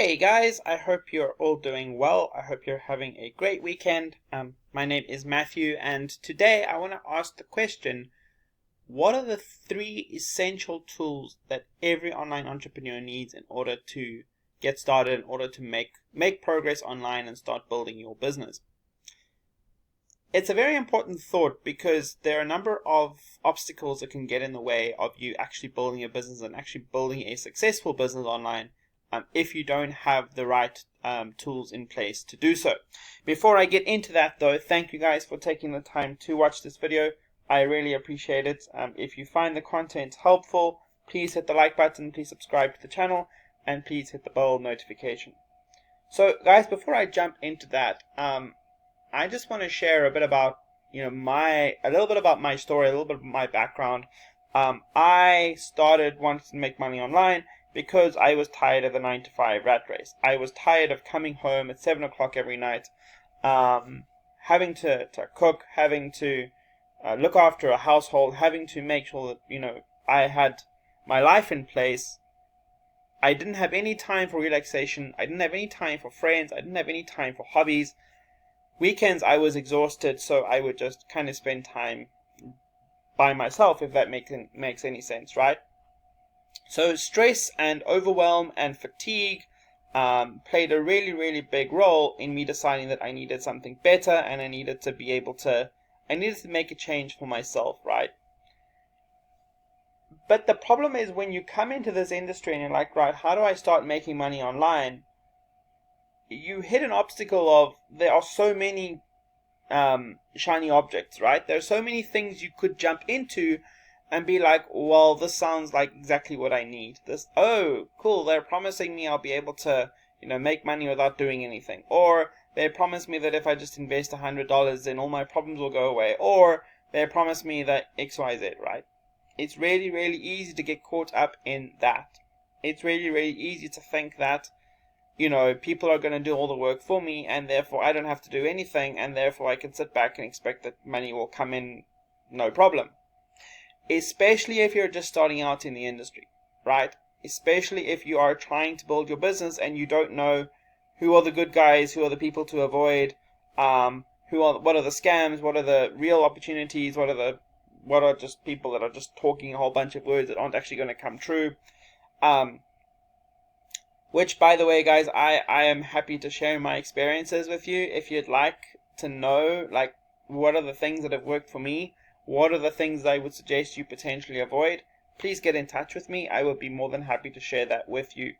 Hey guys, I hope you're all doing well. I hope you're having a great weekend. My name is Matthew, and today I want to ask the question, what are the three essential tools that every online entrepreneur needs in order to get started, in order to make progress online and start building your business? It's a very important thought because there are a number of obstacles that can get in the way of you actually building a business and actually building a successful business online if you don't have the right tools in place to do so. Before I get into that though, thank you guys for taking the time to watch this video. I really appreciate it. If you find the content helpful, please hit the like button, please subscribe to the channel, and please hit the bell notification. So guys, before I jump into that, I just want to share a bit about a little bit about my story, a little bit of my background. I started wanting to make money online because I was tired of the 9-to-5 rat race. I was tired of coming home at 7 o'clock every night, having to cook, having to look after a household, having to make sure that I had my life in place. I didn't have any time for relaxation. I didn't have any time for friends. I didn't have any time for hobbies. Weekends I was exhausted, so I would just kind of spend time by myself, if that makes any sense, right? So stress and overwhelm and fatigue played a really big role in me deciding that I needed something better, and I needed to make a change for myself, right? But the problem is when you come into this industry and you're like, right, how do I start making money online? You hit an obstacle of there are so many shiny objects, right? There are so many things you could jump into and be like, well, this sounds like exactly what I need. Oh, cool, they're promising me I'll be able to, make money without doing anything. Or they promise me that if I just invest $100, then all my problems will go away. Or they promise me that XYZ, right? It's really easy to get caught up in that. It's really easy to think that people are going to do all the work for me, and therefore I don't have to do anything, and therefore I can sit back and expect that money will come in no problem. Especially if you're just starting out in the industry, right? Especially if you are trying to build your business and you don't know who are the good guys, who are the people to avoid, what are the scams, what are the real opportunities, what are just people that are just talking a whole bunch of words that aren't actually going to come true. Which, by the way, guys, I am happy to share my experiences with you. If you'd like to know, like, what are the things that have worked for me, what are the things I would suggest you potentially avoid, please get in touch with me. I would be more than happy to share that with you.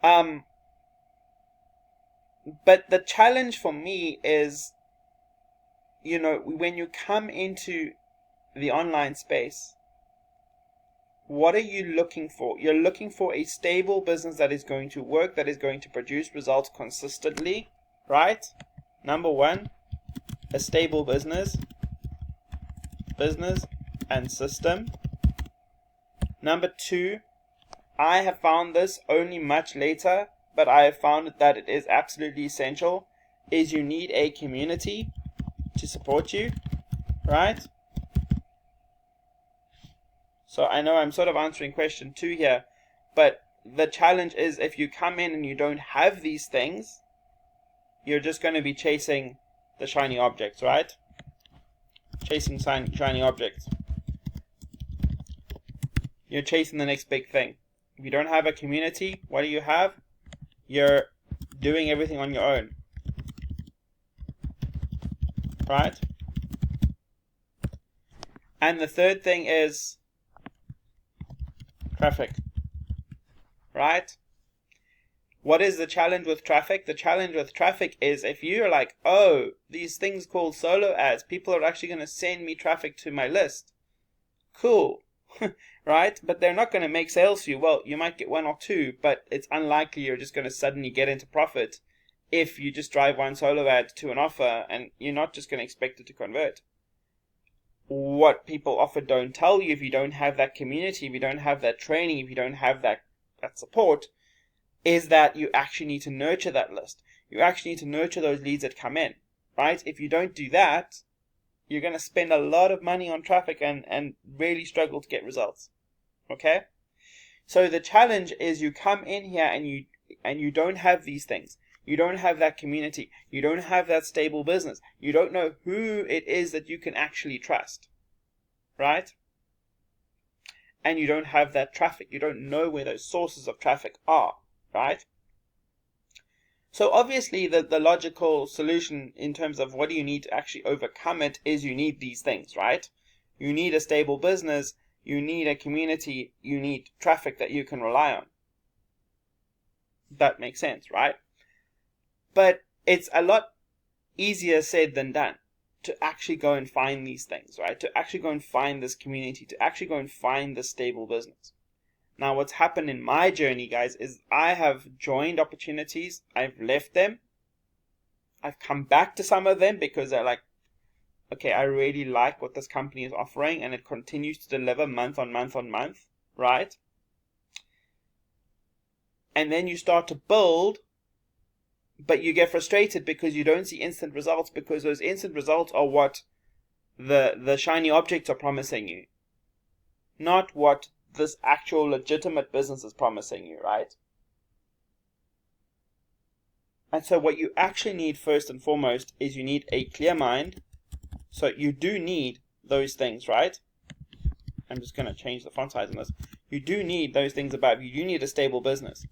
But the challenge for me is, when you come into the online space, what are you looking for? You're looking for a stable business that is going to work, that is going to produce results consistently, right? Number one, a stable business and system. Number two, I have found this only much later, but I have found that it is absolutely essential, is you need a community to support you, right? So I know I'm sort of answering question 2 here, but the challenge is if you come in and you don't have these things, you're just going to be chasing the shiny objects, right? Chasing shiny objects. You're chasing the next big thing. If you don't have a community, what do you have? You're doing everything on your own, right? And the third thing is traffic, right? What is the challenge with traffic? The challenge with traffic is if you're like, oh, these things called solo ads, people are actually going to send me traffic to my list. Cool, right? But they're not going to make sales for you. Well, you might get 1 or 2, but it's unlikely you're just going to suddenly get into profit if you just drive one solo ad to an offer and you're not just going to expect it to convert. What people often don't tell you, if you don't have that community, if you don't have that training, if you don't have that support, is that you actually need to nurture that list. You actually need to nurture those leads that come in, right? If you don't do that, you're going to spend a lot of money on traffic and really struggle to get results, okay? So the challenge is you come in here and and you don't have these things, you don't have that community, you don't have that stable business, you don't know who it is that you can actually trust, right? And you don't have that traffic, you don't know where those sources of traffic are, right? So obviously the logical solution in terms of what do you need to actually overcome it is you need these things, right? You need a stable business, you need a community, you need traffic that you can rely on. That makes sense, right? But it's a lot easier said than done to actually go and find these things, right? To actually go and find this community, to actually go and find this stable business. Now, what's happened in my journey, guys, is I have joined opportunities, I've left them, I've come back to some of them because they're like, okay, I really like what this company is offering, and it continues to deliver month on month on month, right? And then you start to build, but you get frustrated because you don't see instant results, because those instant results are what the shiny objects are promising you, not what this actual legitimate business is promising you, right? And so what you actually need first and foremost is you need a clear mind. So you do need those things, right? I'm just going to change the font size on this. You do need those things above. You do need a stable business,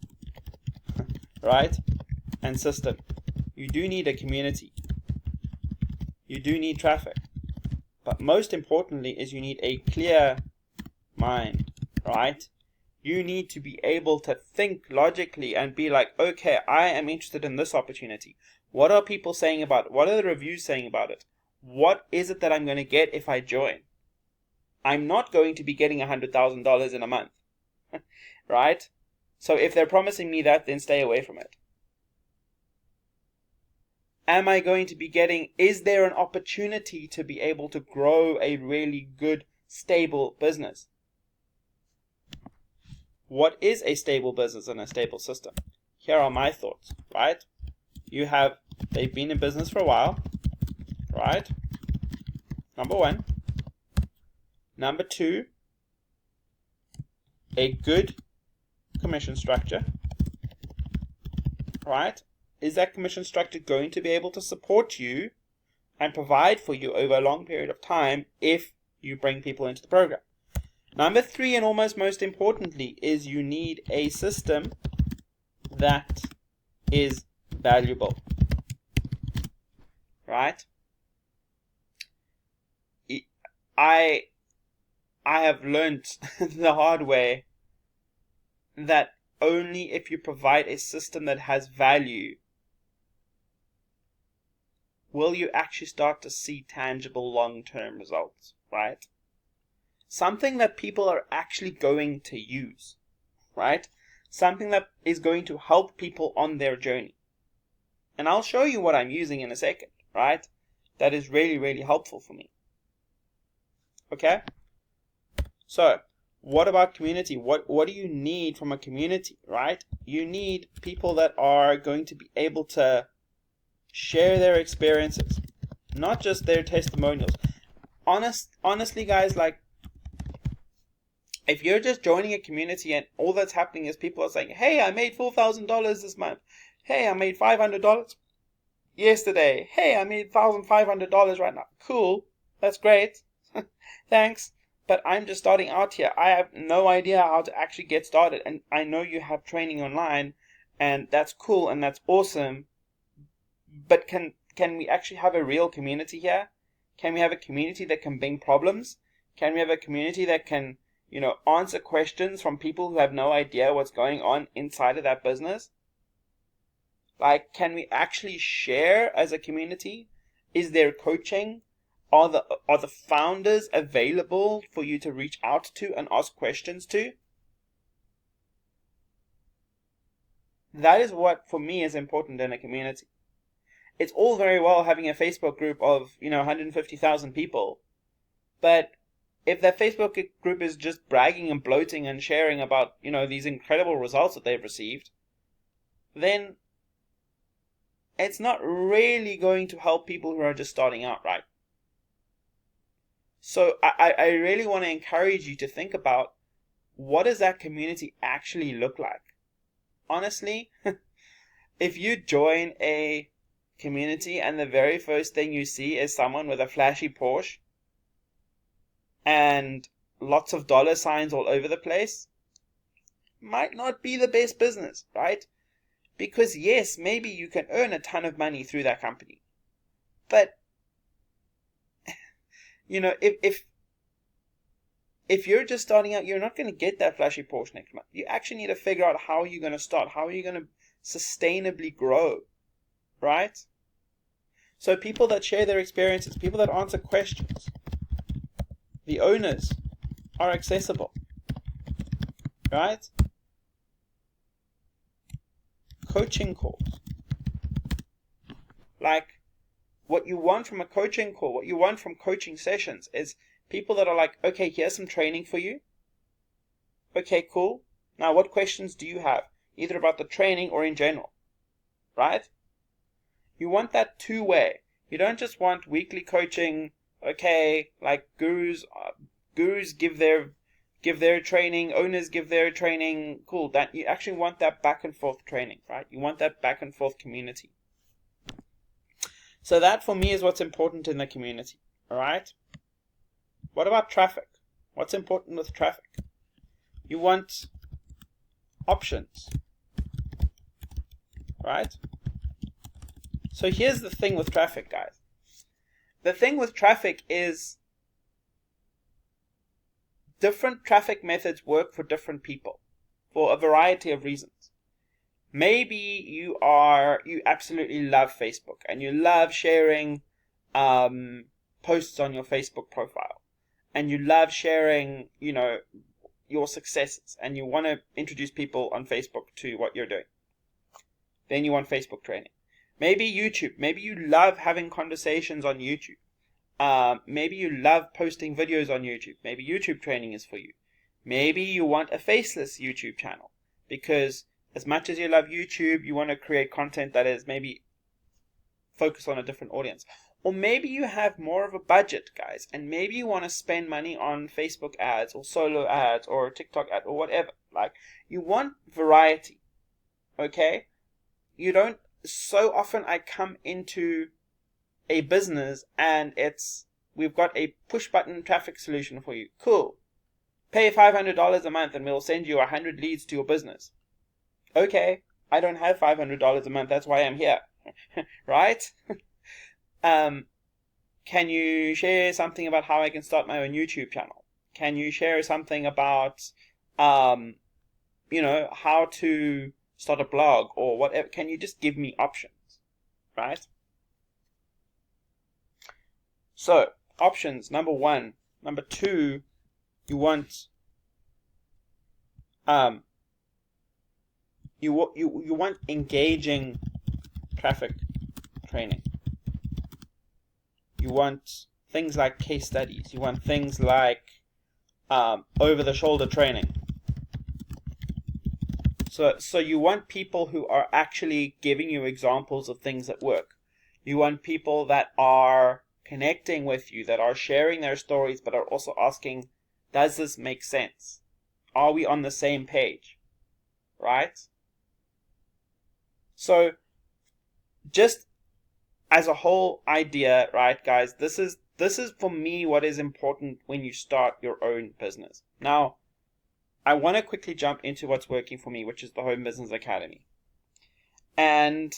right? And system. You do need a community. You do need traffic. But most importantly is you need a clear mind, right? You need to be able to think logically and be like, okay, I am interested in this opportunity. What are people saying about it? What are the reviews saying about it? What is it that I'm going to get if I join? I'm not going to be getting $100,000 in a month, right? So if they're promising me that, then stay away from it. Am I going to be getting, is there an opportunity to be able to grow a really good, stable business? What is a stable business and a stable system? Here are my thoughts, right? They've been in business for a while, right? Number one. Number two, a good commission structure, right? Is that commission structure going to be able to support you and provide for you over a long period of time if you bring people into the program? Number three, and almost most importantly, is you need a system that is valuable, right? I have learned the hard way that only if you provide a system that has value will you actually start to see tangible long-term results, right? Something that people are actually going to use, right? Something that is going to help people on their journey. And I'll show you what I'm using in a second, right? That is really, really helpful for me. Okay? So, what about community? What do you need from a community, right? You need people that are going to be able to share their experiences, not just their testimonials. Honestly, guys, like, if you're just joining a community and all that's happening is people are saying, hey, I made $4,000 this month. Hey, I made $500 yesterday. Hey, I made $1,500 right now. Cool. That's great. Thanks. But I'm just starting out here. I have no idea how to actually get started. And I know you have training online, and that's cool and that's awesome. But can we actually have a real community here? Can we have a community that can bring problems? Can we have a community that can, answer questions from people who have no idea what's going on inside of that business? Like, can we actually share as a community? Is there coaching? Are the founders available for you to reach out to and ask questions to? That is what, for me, is important in a community. It's all very well having a Facebook group of, 150,000 people, but if that Facebook group is just bragging and bloating and sharing about, these incredible results that they've received, then it's not really going to help people who are just starting out, right? So I really want to encourage you to think about, what does that community actually look like? Honestly, if you join a community and the very first thing you see is someone with a flashy Porsche and lots of dollar signs all over the place, might not be the best business, right? Because yes, maybe you can earn a ton of money through that company. But, if you're just starting out, you're not going to get that flashy Porsche next month. You actually need to figure out how you're going to start. How are you going to sustainably grow, right? So people that share their experiences, people that answer questions, the owners are accessible, right? Coaching calls. Like, what you want from a coaching call, what you want from coaching sessions is people that are like, okay, here's some training for you. Okay, cool. Now, what questions do you have? Either about the training or in general, right? You want that two-way. You don't just want weekly coaching, okay, like gurus give their training, owners give their training, cool. That you actually want that back and forth training, right? You want that back and forth community. So that for me is what's important in the community, all right? What about traffic? What's important with traffic? You want options, right? So here's the thing with traffic, guys. The thing with traffic is different traffic methods work for different people for a variety of reasons. Maybe you absolutely love Facebook and you love sharing posts on your Facebook profile, and you love sharing, your successes, and you want to introduce people on Facebook to what you're doing. Then you want Facebook training. Maybe YouTube. Maybe you love having conversations on YouTube. Maybe you love posting videos on YouTube. Maybe YouTube training is for you. Maybe you want a faceless YouTube channel because as much as you love YouTube, you want to create content that is maybe focused on a different audience. Or maybe you have more of a budget, guys, and maybe you want to spend money on Facebook ads or solo ads or TikTok ads or whatever. Like, you want variety, okay? You don't, so often I come into a business and we've got a push button traffic solution for you. Cool. Pay $500 a month and we'll send you 100 leads to your business. Okay, I don't have $500 a month, that's why I'm here. Right? Can you share something about how I can start my own YouTube channel? Can you share something about, how to start a blog or whatever? Can you just give me options, right? So, options, number one. Number two, you want, you want engaging traffic training. You want things like case studies. You want things like over-the-shoulder training. So you want people who are actually giving you examples of things that work. You want people that are connecting with you, that are sharing their stories, but are also asking, does this make sense? Are we on the same page? Right? So, just as a whole idea, right, guys, this is for me what is important when you start your own business. Now, I want to quickly jump into what's working for me, which is the Home Business Academy. And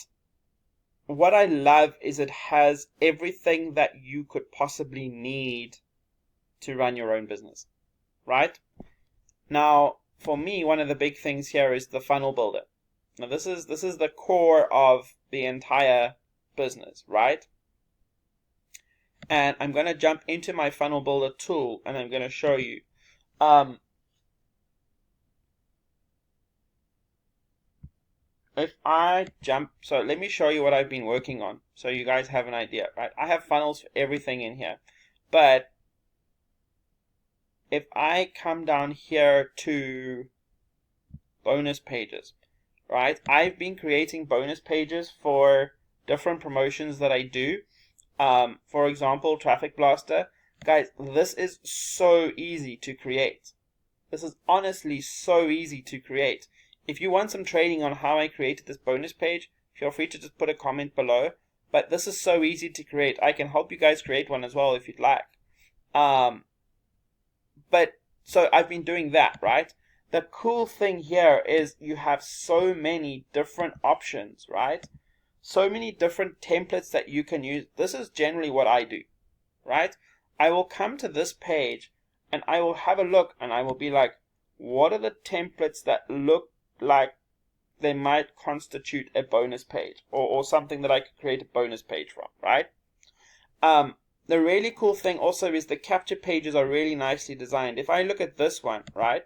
what I love is it has everything that you could possibly need to run your own business, right? Now, for me, one of the big things here is the funnel builder. Now, this is the core of the entire business, right? And I'm going to jump into my funnel builder tool and I'm going to show you. If I jump, so let me show you what I've been working on so you guys have an idea, right? I have funnels for everything in here, but if I come down here to bonus pages, right? I've been creating bonus pages for different promotions that I do. For example, Traffic Blaster. Guys, this is so easy to create. This is honestly so easy to create. If you want some training on how I created this bonus page, feel free to just put a comment below. But this is so easy to create. I can help you guys create one as well if you'd like. But so I've been doing that, right? The cool thing here is you have so many different options, right? So many different templates that you can use. This is generally what I do, right? I will come to this page and I will have a look and I will be like, what are the templates that look like they might constitute a bonus page or something that I could create a bonus page from, right? The really cool thing also is the capture pages are really nicely designed. If I look at this one, right?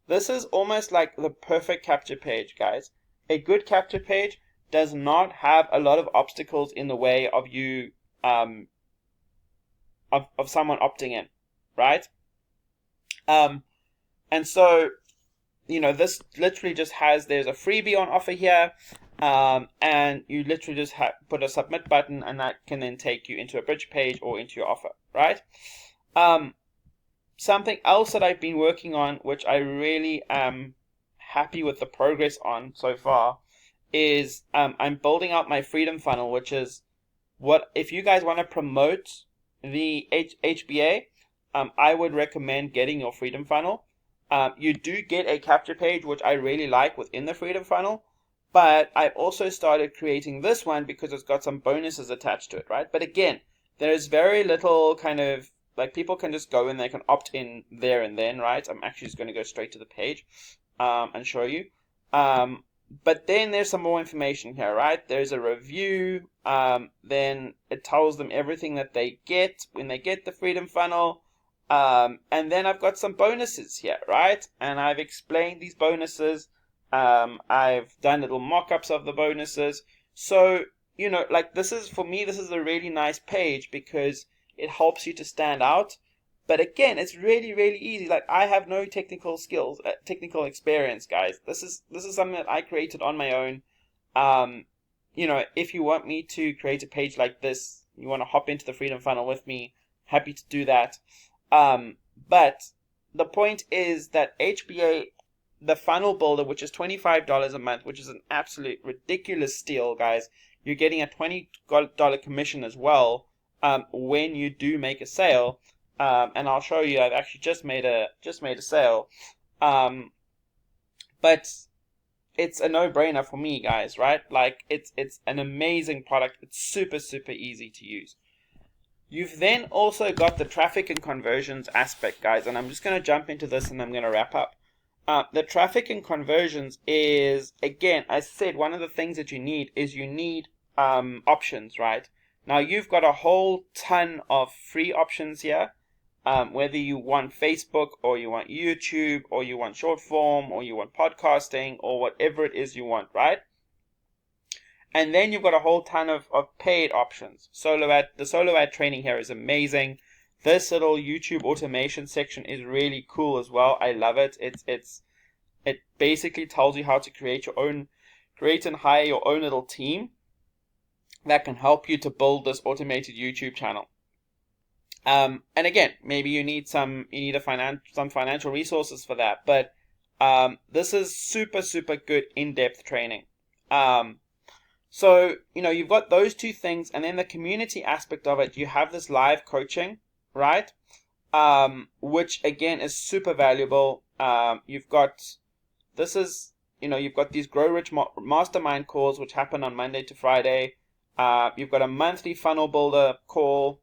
This is almost like the perfect capture page, guys. A good capture page does not have a lot of obstacles in the way of you, of someone opting in, right? And so, this literally just there's a freebie on offer here, and you literally just put a submit button, and that can then take you into a bridge page or into your offer, right? Something else that I've been working on, which I really am happy with the progress on so far, is I'm building out my Freedom Funnel, which is if you guys want to promote the HBA, I would recommend getting your Freedom Funnel. You do get a capture page, which I really like within the Freedom Funnel, but I also started creating this one because it's got some bonuses attached to it, right? But again, there is very little kind of, like, people can just go and they can opt in there and then, right? I'm actually just going to go straight to the page and show you. But then there's some more information here, right? There's a review. Then it tells them everything that they get when they get the Freedom Funnel. And then I've got some bonuses here, right? And I've explained these bonuses. I've done little mock-ups of the bonuses. So, like, for me, this is a really nice page because it helps you to stand out. But again, it's really, really easy. Like, I have no technical skills, technical experience, guys. This is something that I created on my own. If you want me to create a page like this, you want to hop into the Freedom Funnel with me, happy to do that. But the point is that HBA, the funnel builder, which is $25 a month, which is an absolute ridiculous steal, guys. You're getting a $20 commission as well when you do make a sale. And I'll show you. I've actually just made a sale. But it's a no-brainer for me, guys, right? Like, it's an amazing product. It's super, super easy to use. You've then also got the traffic and conversions aspect, guys, and I'm just going to jump into this and I'm going to wrap up. The traffic and conversions is, again, as I said, one of the things that you need options, right? Now, you've got a whole ton of free options here, whether you want Facebook or you want YouTube or you want short form or you want podcasting or whatever it is you want, right? And then you've got a whole ton of paid options. The solo ad training here is amazing. This little YouTube automation section is really cool as well. I love it. It basically tells you how to create and hire your own little team that can help you to build this automated YouTube channel. And again, maybe you need some financial resources for that, but this is super, super good in-depth training. So, you've got those two things, and then the community aspect of it, you have this live coaching, right? Which again is super valuable. You've got these Grow Rich Mastermind calls, which happen on Monday to Friday. You've got a monthly funnel builder call.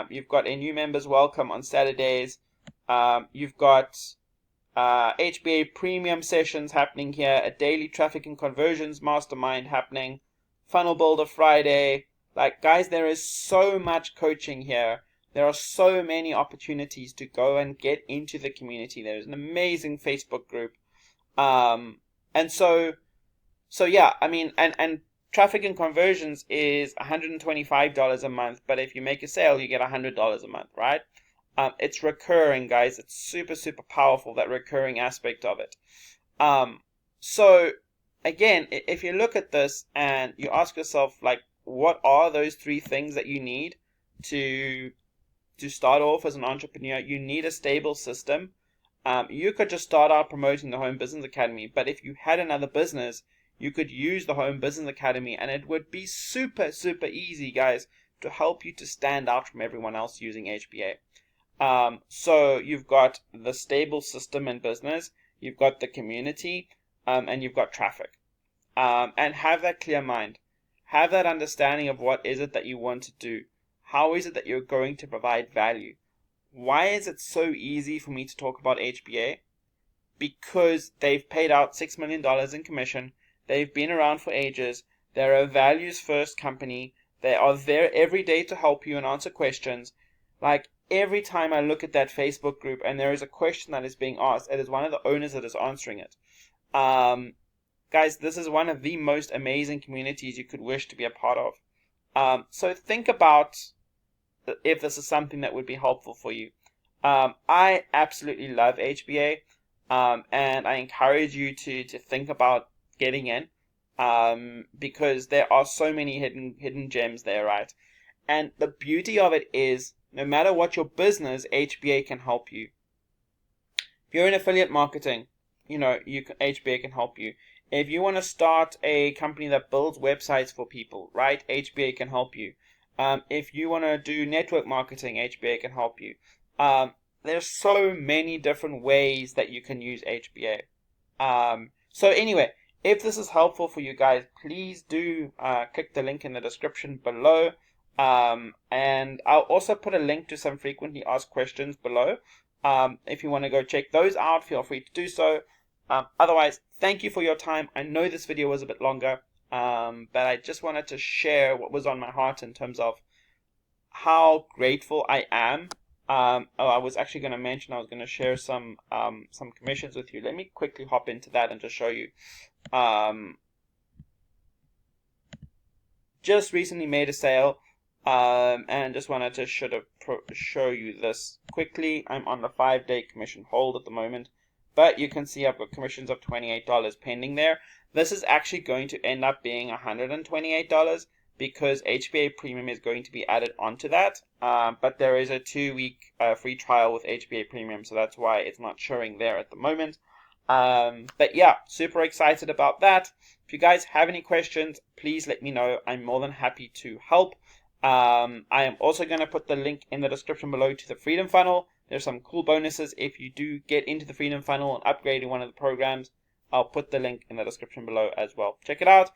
You've got a new members welcome on Saturdays. You've got HBA premium sessions happening here, a daily traffic and conversions mastermind happening, funnel builder Friday. Like, guys, there is so much coaching here. There are so many opportunities to go and get into the community. There's an amazing Facebook group. And so yeah, I mean, and traffic and conversions is $125 a month, but if you make a sale, you get $100 a month, right? It's recurring, guys. It's super, super powerful, that recurring aspect of it. So again, if you look at this and you ask yourself, like, what are those three things that you need to start off as an entrepreneur? You need a stable system. You could just start out promoting the Home Business Academy, but if you had another business, you could use the Home Business Academy, and it would be super, super easy, guys, to help you to stand out from everyone else using HBA. So you've got the stable system in business, you've got the community, and you've got traffic. And have that clear mind. Have that understanding of what is it that you want to do. How is it that you're going to provide value? Why is it so easy for me to talk about HBA? Because they've paid out $6 million in commission. They've been around for ages. They're a values first company. They are there every day to help you and answer questions. Like, every time I look at that Facebook group and there is a question that is being asked, it is one of the owners that is answering it. Guys, this is one of the most amazing communities you could wish to be a part of. So think about if this is something that would be helpful for you. I absolutely love HBA, and I encourage you to think about getting in, because there are so many hidden gems there, right? And the beauty of it is, no matter what your business, HBA can help you. If you're in affiliate marketing, HBA can help you. If you want to start a company that builds websites for people, right, HBA can help you. If you want to do network marketing, HBA can help you. There's so many different ways that you can use HBA. So anyway, if this is helpful for you guys, please do click the link in the description below. And I'll also put a link to some frequently asked questions below. If you want to go check those out, feel free to do so. Otherwise, thank you for your time. I know this video was a bit longer, but I just wanted to share what was on my heart in terms of how grateful I am. I was actually going to mention I was going to share some commissions with you. Let me quickly hop into that and just show you. Just recently made a sale, and just wanted to show you this quickly. I'm on the 5-day commission hold at the moment. But you can see I've got commissions of $28 pending there. This is actually going to end up being $128 because HBA Premium is going to be added onto that. But there is a 2-week free trial with HBA Premium, so that's why it's not showing there at the moment. But yeah, super excited about that. If you guys have any questions, please let me know. I'm more than happy to help. I am also going to put the link in the description below to the Freedom Funnel. There's some cool bonuses if you do get into the Freedom Funnel and upgrade in one of the programs. I'll put the link in the description below as well. Check it out.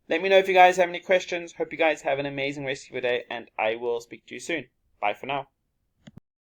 Let me know if you guys have any questions. Hope you guys have an amazing rest of your day, and I will speak to you soon. Bye for now.